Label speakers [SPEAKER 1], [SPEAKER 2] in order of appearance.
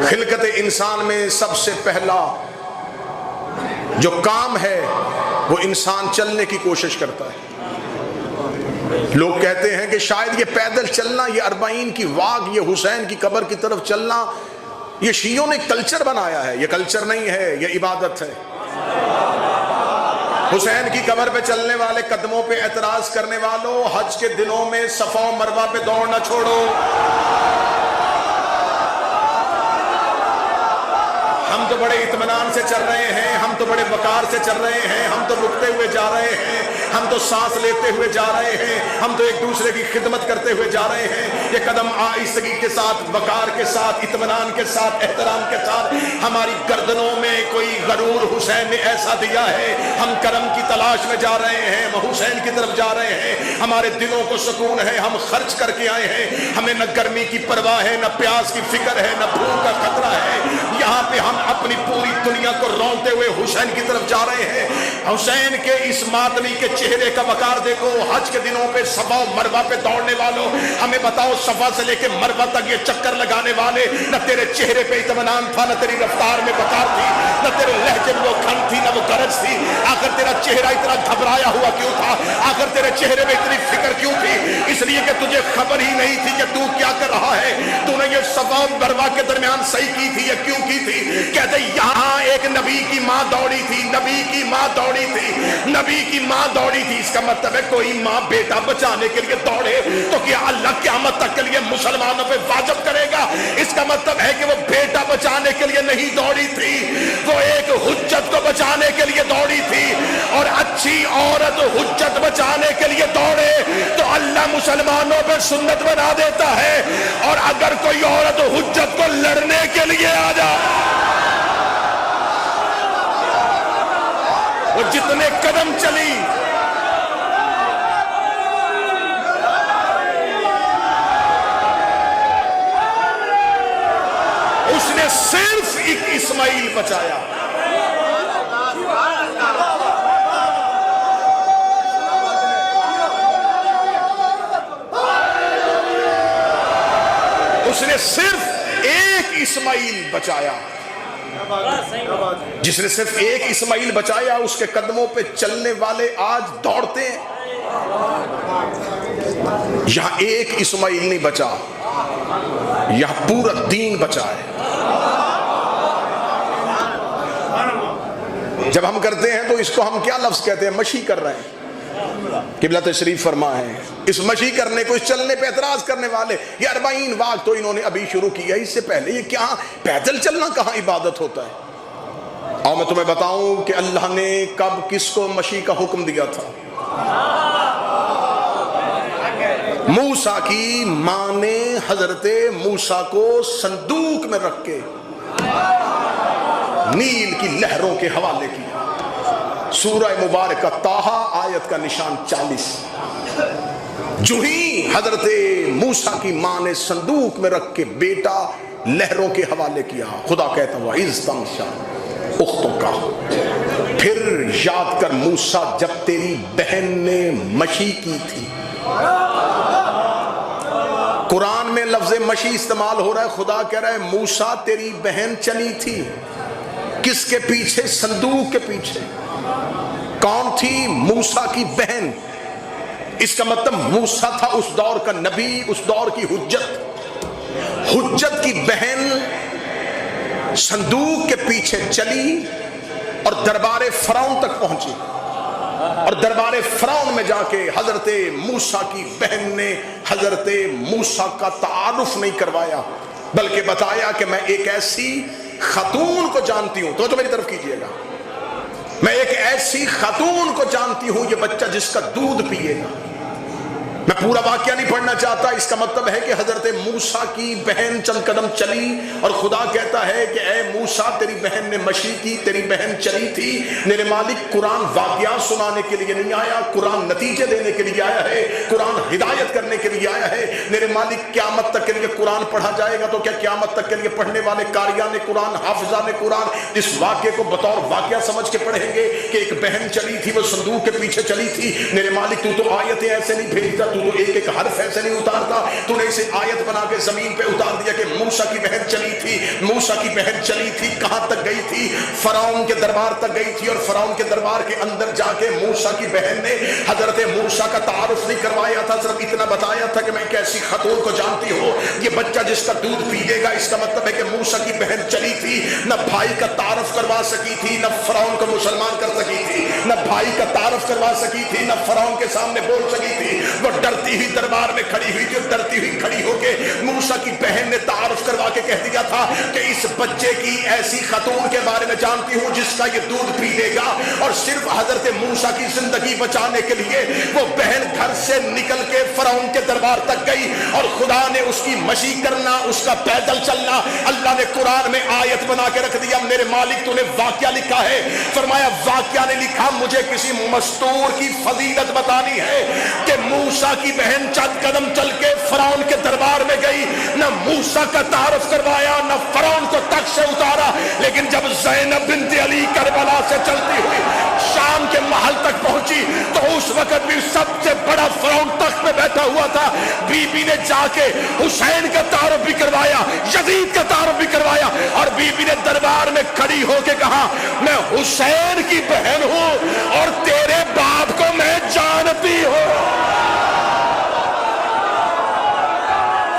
[SPEAKER 1] خلقت انسان میں سب سے پہلا جو کام ہے وہ انسان چلنے کی کوشش کرتا ہے۔ لوگ کہتے ہیں کہ شاید یہ پیدل چلنا، یہ 40 کی واک، یہ حسین کی قبر کی طرف چلنا، یہ شیعوں نے کلچر بنایا ہے۔ یہ کلچر نہیں ہے، یہ عبادت ہے۔ حسین کی قبر پہ چلنے والے، قدموں پہ اعتراض کرنے والوں، حج کے دنوں میں صفا و مروہ پہ دوڑنا چھوڑو۔ ہم تو بڑے اطمینان سے چل رہے ہیں، ہم تو بڑے وقار سے چل رہے ہیں، ہم تو رکتے ہوئے جا رہے ہیں، ہم تو سانس لیتے ہوئے جا رہے ہیں، ہم تو ایک دوسرے کی خدمت کرتے ہوئے جا رہے ہیں۔ یہ قدم آہستگی کے ساتھ، وقار کے ساتھ، اطمینان کے ساتھ، احترام کے ساتھ، ہماری گردنوں میں کوئی غرور حسین نے ایسا دیا ہے، ہم کرم کی تلاش میں جا رہے ہیں، ہم حسین کی طرف جا رہے ہیں، ہمارے دلوں کو سکون ہے، ہم خرچ کر کے آئے ہیں، ہمیں نہ گرمی کی پرواہ ہے، نہ پیاس کی فکر ہے، نہ بھوک کا خطرہ ہے۔ یہاں پہ ہم اپنی پوری دنیا کو رونتے ہوئے حسین کی طرف جا رہے ہیں۔ حسین کے اس ماتمی کے چہرے کا وقار دیکھو۔ حج کے دنوں پہ صفا و مروہ پہ دوڑنے والوں، ہمیں بتاؤ صفا سے لے کے مروہ تک یہ چکر لگانے والے، نہ تیرے چہرے پہ اطمینان تھا، نہ تیری رفتار میں وقار تھی، نہ تیرے لہجے میں وہ کھن تھی، نہ وہ گرج تھی۔ آخر تیرا چہرہ اتنا گھبرایا ہوا کیوں تھا؟ آخر تیرے چہرے میں اتنی فکر کیوں تھی؟ اس لیے کہ تجھے خبر ہی نہیں تھی کہ تو کیا کر رہا ہے۔ تو نے یہ صفا و مروہ کے درمیان صحیح کی تھی یا کیوں کی تھی؟ کہتے یہاں ایک نبی کی ماں دوڑی تھی، نبی کی ماں دوڑی تھی، نبی کی ماں دوڑی تھی۔ اس کا مطلب ہے کوئی ماں بیٹا بچانے کے لیے دوڑے تو کیا اللہ قیامت تک کے لیے مسلمانوں پہ واجب کرے گا؟ اس کا مطلب ہے کہ وہ بیٹا بچانے کے لیے نہیں دوڑی تھی، وہ ایک حجت کو بچانے کے لیے دوڑی تھی۔ اور اچھی عورت حجت بچانے کے لیے دوڑے تو اللہ مسلمانوں پہ سنت بنا دیتا ہے، اور اگر کوئی عورت حجت کو لڑنے کے لیے آ جائے، وہ جتنے قدم چلی، اس نے صرف ایک اسماعیل بچایا۔ اس نے صرف ایک اسماعیل بچایا۔ جس نے صرف ایک اسماعیل بچایا، اس کے قدموں پہ چلنے والے آج دوڑتے ہیں۔ یہاں ایک اسماعیل نہیں بچا، یہاں پورا دین بچا ہے۔ جب ہم کرتے ہیں تو اس کو ہم کیا لفظ کہتے ہیں؟ مشی کر رہے ہیں۔ قبلہ تشریف فرما ہے، اس مشی کرنے کو، اس چلنے پہ اعتراض کرنے والے، یہ 40 واق تو انہوں نے ابھی شروع کیا، اس سے پہلے یہ کیا پیدل چلنا کہاں عبادت ہوتا ہے؟ اور میں تمہیں بتاؤں کہ اللہ نے کب کس کو مشی کا حکم دیا تھا؟ موسیٰ کی ماں نے حضرت موسیٰ کو صندوق میں رکھ کے نیل کی لہروں کے حوالے کیا۔ سورہ مبارکہ طٰہٰ آیت کا نشان 40۔ جو ہی حضرت موسیٰ کی ماں نے صندوق میں رکھ کے بیٹا لہروں کے حوالے کیا، خدا کہتا ہوا اِذ تمشیٰ اختک، پھر یاد کر موسیٰ جب تیری بہن نے مشی کی تھی۔ قرآن میں لفظ مشی استعمال ہو رہا ہے، خدا کہہ رہا ہے موسیٰ تیری بہن چلی تھی۔ کس کے پیچھے؟ صندوق کے پیچھے۔ کون تھی؟ موسیٰ کی بہن۔ اس کا مطلب موسیٰ تھا اس دور کا نبی، اس دور کی حجت۔ حجت کی بہن صندوق کے پیچھے چلی اور دربار فرعون تک پہنچی، اور دربار فرعون میں جا کے حضرت موسیٰ کی بہن نے حضرت موسیٰ کا تعارف نہیں کروایا، بلکہ بتایا کہ میں ایک ایسی خاتون کو جانتی ہوں، تو میری طرف کیجئے گا، میں ایک ایسی خاتون کو جانتی ہوں یہ بچہ جس کا دودھ پیے گا۔ میں پورا واقعہ نہیں پڑھنا چاہتا، اس کا مطلب ہے کہ حضرت موسیٰ کی بہن چند قدم چلی اور خدا کہتا ہے کہ اے موسیٰ تیری بہن نے مشی کی، تیری بہن چلی تھی۔ میرے مالک قرآن واقعات سنانے کے لیے نہیں آیا، قرآن نتیجے دینے کے لیے آیا ہے، قرآن ہدایت کرنے کے لیے آیا ہے۔ میرے مالک قیامت تک کے لیے قرآن پڑھا جائے گا تو کیا قیامت تک کے لیے پڑھنے والے قاریان قرآن، حافظان قرآن اس واقعے کو بطور واقعہ سمجھ کے پڑھیں گے کہ ایک بہن چلی تھی، وہ صندوق کے پیچھے چلی تھی؟ میرے مالک تو آیتیں ایسے نہیں بھیجتا تو ایک ایک حرف ایسے نہیں اتارتا، تو نے اسے آیت بنا کے زمین پہ اتار دیا کہ موسیٰ کی بہن چلی تھی، موسیٰ کی بہن چلی تھی، کہاں تک گئی تھی؟ فرعون کے دربار تک گئی تھی، اور فرعون کے دربار کے اندر جا کے موسیٰ کی بہن نے حضرت موسیٰ کا تعارف نہیں کروایا تھا، صرف اتنا بتایا تھا کہ میں ایک ایسی خاتون کو جانتی ہوں، یہ بچہ جس کا دودھ پیے گا۔ اس کا مطلب ہے کہ موسیٰ کی بہن چلی تھی، نہ بھائی کا تعارف کروا سکی تھی، نہ فرعون کو مسلمان کر سکی تھی، نہ بھائی کا تعارف کروا سکی تھی، نہ فرعون کے سامنے بول سکی تھی۔ وہ ڈرتی ہوئی دربار میں کھڑی ہوئی تھی، اور ڈرتی ہوئی کھڑی ہو کے موسیٰ کی بہن نے تعارف کروا کے کہہ دیا تھا کہ اس بچے کی ایسی خاتون کے بارے میں جانتی ہوں جس کا یہ دودھ پی لے گا۔ اور صرف حضرت موسیٰ کی زندگی بچانے کے لیے وہ بہن گھر سے نکل کے فرعون کے دربار تک گئی، اور خدا نے اس کی مشی کرنا، اس کا پیدل چلنا اللہ نے قرآن میں آیت بنا کے رکھ دیا۔ میرے مالک تو نے واقعہ لکھا ہے، فرمایا واقعہ نے لکھا مجھے کسی مستور کی فضیلت بتانی ہے کہ موسیٰ کی بہن چند قدم چل کے فرعون کے دربار میں گئی، نہ موسیٰ کا تعارف کروایا، نہ فرعون کو تخت سے اتارا، لیکن جب زینب بنت علی کربلا سے چلتی ہوئی شام کے محل تک پہنچی تو اس وقت بھی سب سے بڑا فرعون تخت پہ بیٹھا ہوا تھا۔ بی بی نے جا کے حسین کا تعارف بھی کروایا، یزید کا تعارف بھی کروایا، اور بی بی نے دربار میں کھڑی ہو کے کہا میں حسین کی بہن ہوں اور